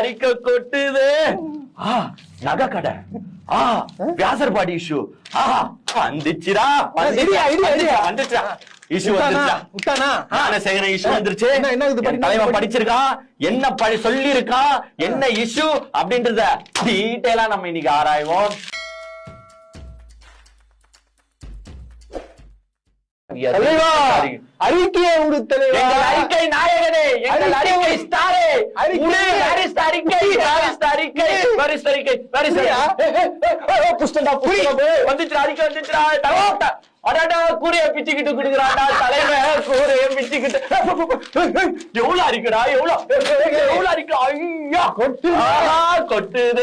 அறிக்கை கொட்டுது. நகை கடை, வியாசர்பாடி இஷ்யூ வந்துச்சுடா. வந்துச்சா இஷ்யூ வந்துருச்சா? ஞானசேகர இஷ்யூ வந்துருச்சு. தலைவன் படிச்சிருக்கான், என்ன சொல்லி இருக்கான், என்ன இஷ்யூ அப்படின்றத டீட்டெயிலா நம்ம இன்னைக்கு ஆராய்வோம். அறிக்கையை அறிக்கை நாயகனே, எங்கள் அறிக்கை ஸ்டாரே, கூரைய பிச்சுக்கிட்டு குடுக்குறாண்டா தலைவன். கூரைய பிச்சுக்கிட்டு எவ்வளவு அறிக்கடா, எவ்வளவு அறிக்கை. ஐயா கொட்டுது.